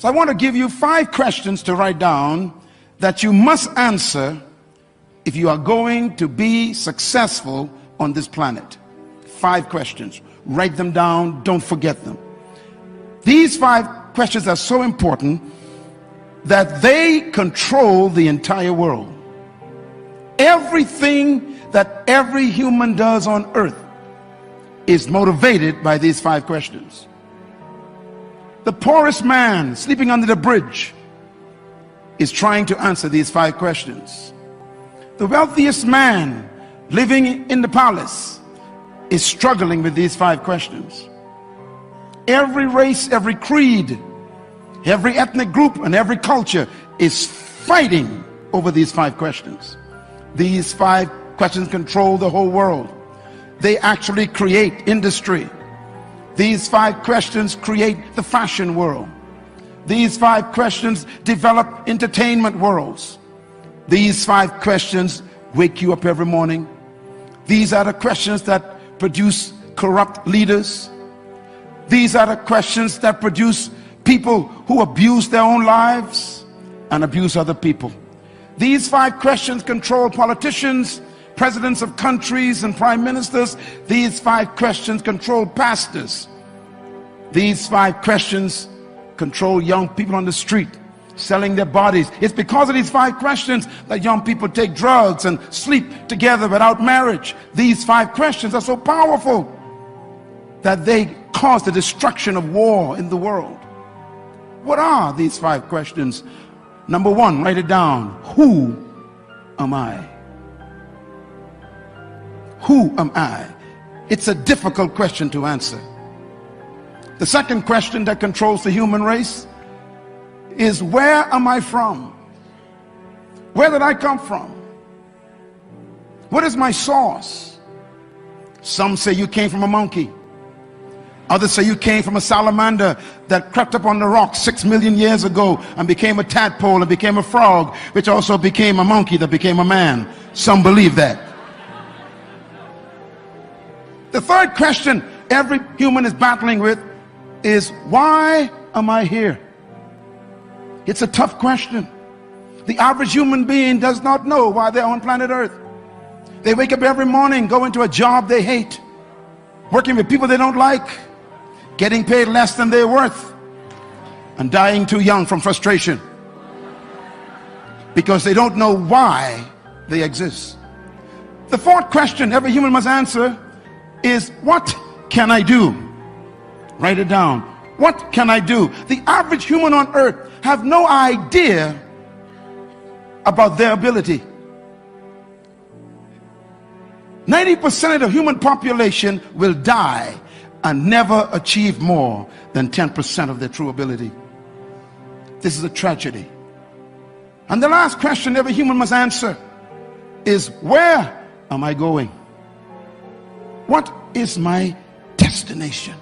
So I want to give you 5 questions to write down that you must answer if you are going to be successful on this planet. 5 questions. Write them down. Don't forget them. These 5 questions are so important that they control the entire world. Everything that every human does on earth is motivated by these 5 questions. The poorest man sleeping under the bridge is trying to answer these 5 questions. The wealthiest man living in the palace is struggling with these 5 questions. Every race, every creed, every ethnic group, and every culture is fighting over these 5 questions. These 5 questions control the whole world. They actually create industry. These 5 questions create the fashion world. These 5 questions develop entertainment worlds. These 5 questions wake you up every morning. These are the questions that produce corrupt leaders. These are the questions that produce people who abuse their own lives and abuse other people. These 5 questions control politicians, presidents of countries, and prime ministers. These 5 questions control pastors. These 5 questions control young people on the street selling their bodies. It's because of these 5 questions that young people take drugs and sleep together without marriage. These 5 questions are so powerful that they cause the destruction of war in the world. What are these 5 questions? Number 1, write it down. Who am I? Who am I? It's a difficult question to answer. The second question that controls the human race is, where am I from? Where did I come from? What is my source? Some say you came from a monkey. Others say you came from a salamander that crept up on the rock 6 million years ago and became a tadpole and became a frog, which also became a monkey that became a man. Some believe that. The third question every human is battling with is, why am I here? It's a tough question. The average human being does not know why they're on planet Earth. They wake up every morning, go into a job they hate, working with people they don't like, getting paid less than they're worth, and dying too young from frustration because they don't know why they exist. The fourth question every human must answer is, what can I do? Write it down. What can I do? The average human on earth have no idea about their ability. 90% of the human population will die and never achieve more than 10% of their true ability. This is a tragedy. And the last question every human must answer is, where am I going? What is my destination?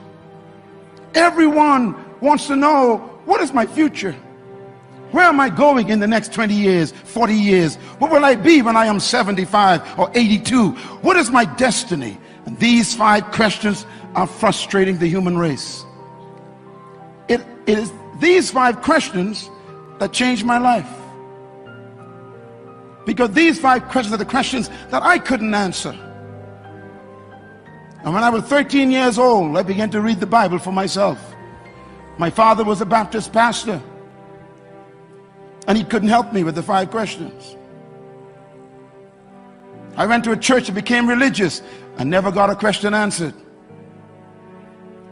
Everyone wants to know, what is my future? Where am I going in the next 20 years, 40 years? What will I be when I am 75 or 82? What is my destiny? And these 5 questions are frustrating the human race. It is these 5 questions that changed my life. Because these 5 questions are the questions that I couldn't answer. And when I was 13 years old, I began to read the Bible for myself. My father was a Baptist pastor, and he couldn't help me with the 5 questions. I went to a church and became religious and never got a question answered.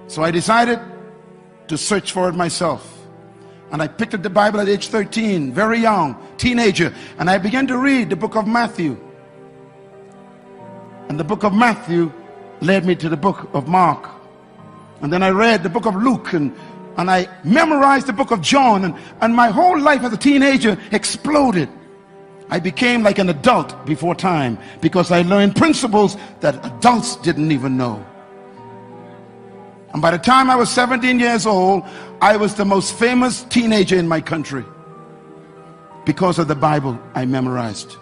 So I decided to search for it myself. And I picked up the Bible at age 13, very young, teenager, and I began to read the book of Matthew. And the book of Matthew led me to the book of Mark. And then I read the book of Luke, and I memorized the book of John, and my whole life as a teenager exploded. I became like an adult before time because I learned principles that adults didn't even know. And by the time I was 17 years old, I was the most famous teenager in my country because of the Bible I memorized.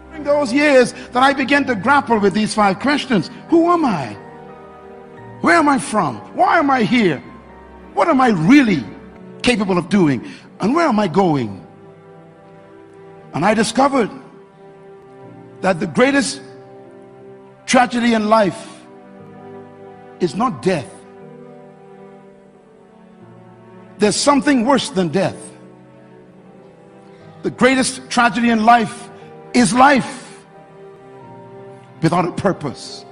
During those years that I began to grapple with these 5 questions. Who am I? Where am I from? Why am I here? What am I really capable of doing? And where am I going? And I discovered that the greatest tragedy in life is not death. There's something worse than death. The greatest tragedy in life is life without a purpose.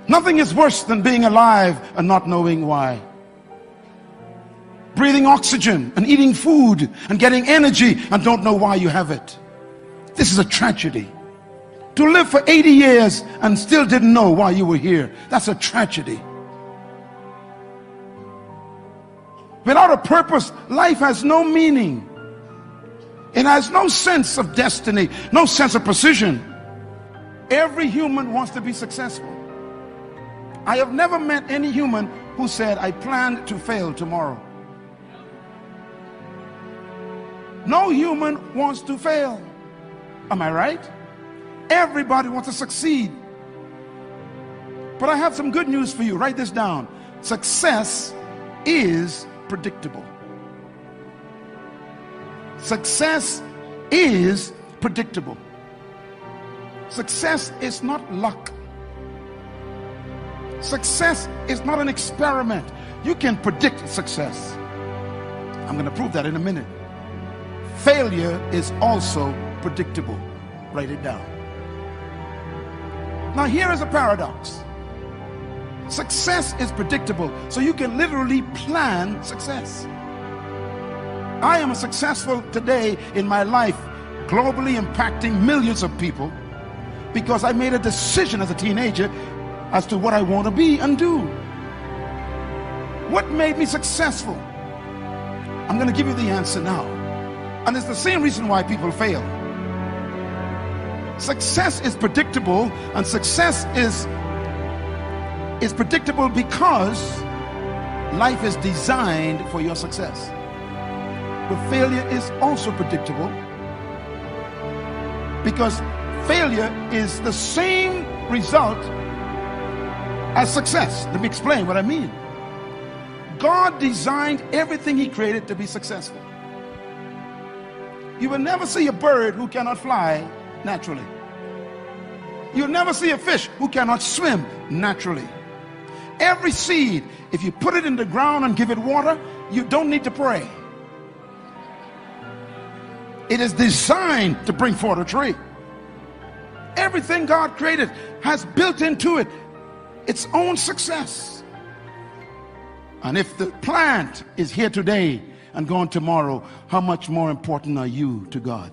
Nothing is worse than being alive and not knowing why. Breathing oxygen and eating food and getting energy and don't know why you have it. This is a tragedy. To live for 80 years and still didn't know why you were here, that's a tragedy. Without a purpose, life has no meaning. It has no sense of destiny, no sense of precision. Every human wants to be successful. I have never met any human who said, I planned to fail tomorrow. No human wants to fail. Am I right? Everybody wants to succeed. But I have some good news for you. Write this down. Success is predictable. Success is predictable. Success is not luck. Success is not an experiment. You can predict success. I'm going to prove that in a minute. Failure is also predictable. Write it down. Now here is a paradox. Success is predictable, so you can literally plan success. I am successful today in my life, globally impacting millions of people, because I made a decision as a teenager as to what I want to be and do. What made me successful? I'm going to give you the answer now. And it's the same reason why people fail. Success is predictable, and success is predictable because life is designed for your success. But failure is also predictable because failure is the same result as success. Let me explain what I mean. God designed everything He created to be successful. You will never see a bird who cannot fly naturally. You'll never see a fish who cannot swim naturally. Every seed, if you put it in the ground and give it water, you don't need to pray. It is designed to bring forth a tree. Everything God created has built into it its own success. And if the plant is here today and gone tomorrow, how much more important are you to God?